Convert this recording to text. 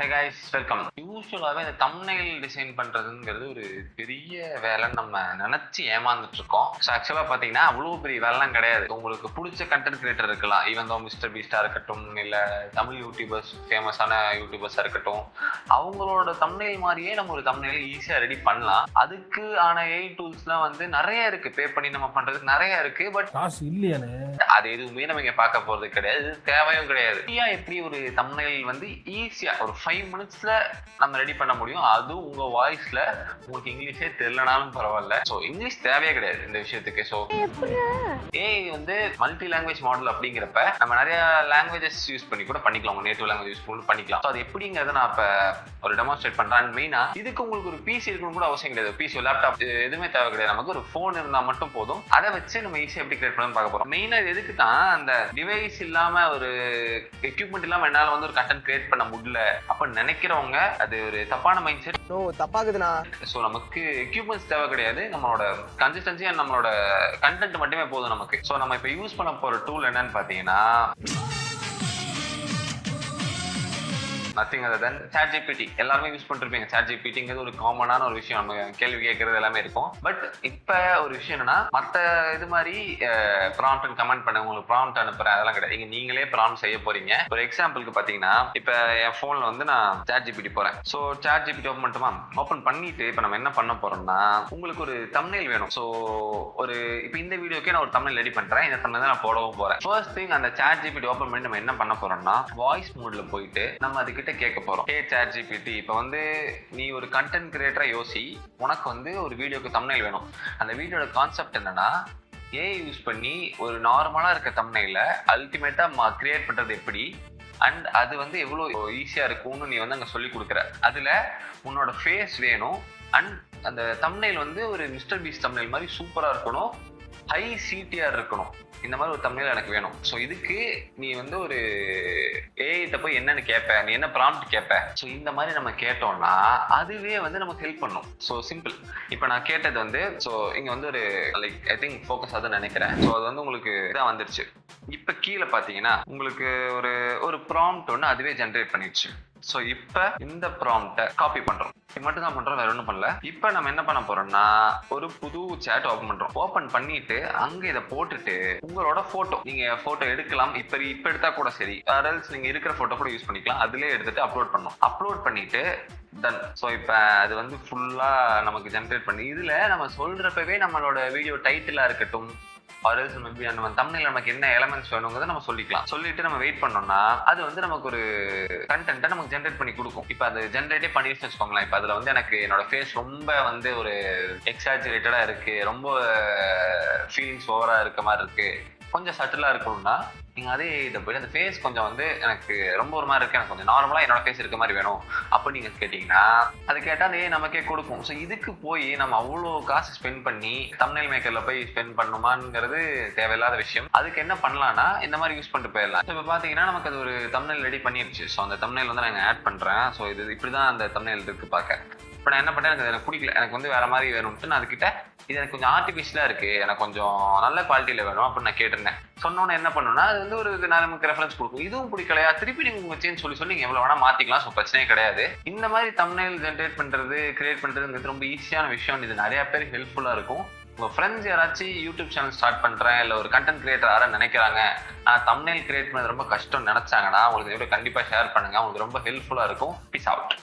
Hey guys, welcome. யூஸ்வலாகவே இந்த thumbnail design பண்ணுறதுங்கிறது ஒரு பெரிய வேலைன்னு நம்ம நினச்சி ஏமாந்துட்டு இருக்கோம். ஸோ ஆக்சுவலாக பார்த்தீங்கன்னா அவ்வளோ பெரிய வேலைலாம் கிடையாது. உங்களுக்கு பிடிச்ச கண்டென்ட் கிரியேட்டர் இருக்கலாம், ஈவன் தோ மிஸ்டர் பீஸ்டாக இருக்கட்டும், இல்லை தமிழ் யூடியூபர்ஸ் ஃபேமஸான யூடியூபர்ஸாக இருக்கட்டும், அவங்களோட தம்ப்நெயில் மாதிரியே நம்ம ஒரு தம்ப்நெயில் ஈஸியாக ரெடி பண்ணலாம். அதுக்கு ஆன ஏஐ டூல்ஸ்லாம் வந்து நிறைய இருக்குது, பே பண்ணி நம்ம பண்ணுறதுக்கு நிறைய இருக்குது. பட் காசு இல்லையானே, அது எதுவுமே நம்ம இங்கே பார்க்க போகிறது கிடையாது, இது தேவையும் கிடையாது. எப்படி ஒரு தம்ப்நெயில் வந்து ஈஸியாக ஒரு 5 minutesல நம்ம ரெடி பண்ண முடியும், அதுவும் உங்க வாய்ஸ்ல. உங்களுக்கு இங்கிலீஷே தெரியலனாலும் பரவாயில்ல. ஸோ இங்கிலீஷ் தேவையே கிடையாது இந்த விஷயத்துக்கு. ஸோ ஏஐ வந்து மல்டி லாங்குவேஜ் மாடல் அப்படிங்கிறப்ப நம்ம நிறைய லாங்குவேஜஸ் யூஸ் பண்ணி கூட பண்ணிக்கலாம், உங்க நேட்டிவ் லாங்குவேஜ் யூஸ் பண்ணி பண்ணிக்கலாம். ஸோ அது எப்படிங்கிறத நான் இப்போ ஒரு டெமான்ஸ்ட்ரேட் பண்றேன். அண்ட் மெயினா இதுக்கு உங்களுக்கு ஒரு பிசி இருக்கணும் கூட அவசியம் கிடையாது. பிசி லேப்டாப் எதுவுமே தேவை கிடையாது, நமக்கு ஒரு ஃபோன் இருந்தால் மட்டும் போதும். அதை வச்சு நம்ம ஈஸியாக எப்படி கிரியேட் பண்ணணும்னு பார்க்க போறோம். மெயினா எதுக்கு தான் அந்த டிவைஸ் இல்லாம ஒரு எக்யூப்மெண்ட் இல்லாம என்னால வந்து ஒரு கண்டென்ட் கிரியேட் பண்ண முடியல அப்படின்னு நினைக்கிறவங்க, அது ஒரு தப்பான மைண்ட் செட். தப்பாகுதுண்ணா. ஸோ நமக்கு எக்யூப்மெண்ட்ஸ் தேவை கிடையாது, நம்மளோட கன்சிஸ்டன்சி அண்ட் நம்மளோட கண்டென்ட் மட்டுமே போதும் நமக்கு. ஸோ நம்ம இப்போ யூஸ் பண்ண போற டூல் என்னன்னு பார்த்தீங்கன்னா நத்திங் அதர் தென் ChatGPT. எல்லாருமே யூஸ் பண்ணிருப்பீங்க. ChatGPTங்கிறது ஒரு காமனான ஒரு விஷயம், நம்ம கேள்வி கேட்கறது எல்லாமே இருக்கும். பட் இப்போ ஒரு விஷயம் என்னன்னா, மற்ற இது மாதிரி ப்ராம்ப்ட் கமெண்ட் பண்ண உங்களுக்கு ப்ராம்ப்ட் அனுப்புறேன் அதெல்லாம் கிடையாது. நீங்களே ப்ராம்ப்ட் செய்ய போறீங்க. ஒரு எக்ஸாம்பிளுக்கு பார்த்தீங்கன்னா, இப்போ என் ஃபோனில் வந்து நான் ChatGPT போறேன். ஸோ ChatGPT ஓப்பன் பண்ணிட்டுமா, ஓப்பன் பண்ணிட்டு இப்போ நம்ம என்ன பண்ண போறோம்னா, உங்களுக்கு ஒரு தம்ப்நெயில் வேணும். ஸோ ஒரு இப்போ இந்த வீடியோக்கே நான் ஒரு தம்ப்நெயில் ரெடி பண்றேன், இந்த தம்ப்நெயில் தான் நான் போடவும் போறேன். ஃபர்ஸ்ட் திங், அந்த ChatGPT ஓப்பன் பண்ணி நம்ம என்ன பண்ண போறோம்னா, வாய்ஸ் மோட்ல போயிட்டு நம்ம அதுக்கு கேட்க போறோம். ஹே ChatGPT, இப்போ வந்து நீ ஒரு கண்டென்ட் கிரியேட்டரா யோசி, உனக்கு வந்து ஒரு வீடியோக்கு தம்ப்நெயில் வேணும். அந்த வீடியோட கான்செப்ட் என்னன்னா, ஏஐ யூஸ் பண்ணி ஒரு நார்மலா இருக்க தம்ப்நெயில அல்டிமேட்டா கிரியேட் பண்றது எப்படி, அண்ட் அது வந்து எவ்வளோ ஈஸியா இருக்கும்னு நீ வந்து அங்க சொல்லி கொடுக்குற. அதுல உன்னோட ஃபேஸ் வேணும், அண்ட் அந்த தம்ப்நெயில் வந்து ஒரு மிஸ்டர் பீஸ்ட் தம்ப்நெயில் மாதிரி சூப்பரா இருக்கணும், ஹை சிடிஆர் இருக்கணும். இந்த மாதிரி ஒரு தம்ப்நெயில் எனக்கு வேணும். ஸோ இதுக்கு நீ வந்து ஒரு ஏஐட்ட போய் என்னன்னு கேட்ப, நீ என்ன ப்ராம்ப்ட் கேட்ப. ஸோ இந்த மாதிரி நம்ம கேட்டோம்னா அதுவே வந்து நமக்கு ஹெல்ப் பண்ணும். So simple. இப்போ நான் கேட்டது வந்து, ஸோ இங்க வந்து ஒரு லைக் ஐ திங்க் ஃபோக்கஸ் ஆகுதுன்னு நினைக்கிறேன். ஸோ அது வந்து உங்களுக்கு இதான் வந்துருச்சு. இப்போ கீழே பார்த்தீங்கன்னா உங்களுக்கு ஒரு ப்ராம்ப்ட் ஒன்று அதுவே ஜென்ரேட் பண்ணிடுச்சு. ஸோ இப்போ இந்த ப்ராம்ப்டை காப்பி பண்றோம். இது மட்டும் தான் பண்றோம், வேற ஒன்றும் பண்ணல. இப்போ நம்ம என்ன பண்ண போறோம்னா, ஒரு புது சேட் ஓப்பன் பண்றோம். ஓப்பன் பண்ணிட்டு அங்க இதை போட்டுட்டு உங்களோட போட்டோ, நீங்க போட்டோ எடுக்கலாம். இப்ப எடுத்தா கூட சரி, அதர்ஸ் நீங்க இருக்கிற போட்டோ கூட யூஸ் பண்ணிக்கலாம். அதுலயே எடுத்துட்டு அப்லோட் பண்ணணும். அப்லோட் பண்ணிட்டு டன். ஸோ இப்போ அது வந்து ஃபுல்லா நமக்கு ஜென்ரேட் பண்ணி, இதுல நம்ம சொல்றப்பவே நம்மளோட வீடியோ டைட்டிலா இருக்கட்டும், நம்ம தம்ப்நெயில் நமக்கு என்ன எலமெண்ட்ஸ் வேணுங்கிறத நம்ம சொல்லிக்கலாம். சொல்லிட்டு நம்ம வெயிட் பண்ணோம்னா அது வந்து நமக்கு ஒரு கண்டென்ட்டை நமக்கு ஜென்ரேட் பண்ணி கொடுக்கும். இப்போ அது ஜென்ரேட்டே பண்ணிட்டு வச்சுக்கோங்களேன். இப்போ அதில் வந்து எனக்கு என்னோட ஃபேஸ் ரொம்ப வந்து ஒரு எக்ஸாஜரேட்டடா இருக்கு, ரொம்ப ஃபீலிங்ஸ் ஓவரா இருக்க மாதிரி இருக்கு, கொஞ்சம் சட்டிலா இருக்கணும்னா நீங்க அதே இதை போயிட்டு அந்த ஃபேஸ் கொஞ்சம் வந்து எனக்கு ரொம்ப ஒரு மாதிரி இருக்கு, எனக்கு கொஞ்சம் நார்மலா என்னோட ஃபேஸ் இருக்க மாதிரி வேணும் அப்படி நீங்க கேட்டீங்கன்னா அது கேட்டா அதே நமக்கே கொடுக்கும். ஸோ இதுக்கு போய் நம்ம அவ்வளோ காசு ஸ்பெண்ட் பண்ணி தம்ப்நெயில் மேக்கர்ல போய் ஸ்பெண்ட் பண்ணுமாங்கிறது தேவையில்லாத விஷயம். அதுக்கு என்ன பண்ணலாம்னா, இந்த மாதிரி யூஸ் பண்ணிட்டு போயிடலாம். இப்போ பாத்தீங்கன்னா நமக்கு அது ஒரு தம்ப்நெயில் ரெடி பண்ணிருச்சு. ஸோ அந்த தம்ப்நெயில் வந்து நான் ஆட் பண்றேன். ஸோ இது இப்படிதான் அந்த தம்ப்நெயில் இருக்கு பார்க்க. இப்போ நான் என்ன பண்ணேன், எனக்கு பிடிக்கல, எனக்கு வந்து வேற மாதிரி வேணும்ட்டு நான் அதுக்கிட்ட இது எனக்கு கொஞ்சம் ஆர்டிஃபிஷியலா இருக்கு, எனக்கு கொஞ்சம் நல்ல குவாலிட்டியில வேணும் அப்படின்னு நான் கேட்டிருந்தேன். சொன்னோன்னு என்ன பண்ணணும்னா, அது வந்து ஒரு நமக்கு ரெஃபரன்ஸ் கொடுக்கும். இதுவும் பிடிக்கலையா, திருப்பி நீங்க உங்க சேஞ்ச் சொல்லி நீங்க எவ்வளவு வேணா மாத்திக்கலாம். ஸோ பிரச்சனையே கிடையாது. இந்த மாதிரி தம்ப்நெயில் ஜென்ரேட் பண்றது, கிரியேட் பண்றதுங்கிறது ரொம்ப ஈஸியான விஷயம். இது நிறைய பேருக்கு ஹெல்ப்ஃபுல்லா இருக்கும். உங்க ஃப்ரெண்ட்ஸ் யாராச்சும் யூடியூப் சேனல் ஸ்டார்ட் பண்றேன், இல்லை ஒரு கண்டென்ட் கிரியேட்டர் யாரும் நினைக்கிறாங்க, தம்ப்நெயில் கிரியேட் பண்ணது ரொம்ப கஷ்டம் நினைச்சாங்கன்னா உங்களுக்கு கண்டிப்பா ஷேர் பண்ணுங்க. உங்களுக்கு ரொம்ப ஹெல்ப்ஃபுல்லா இருக்கும். Peace out.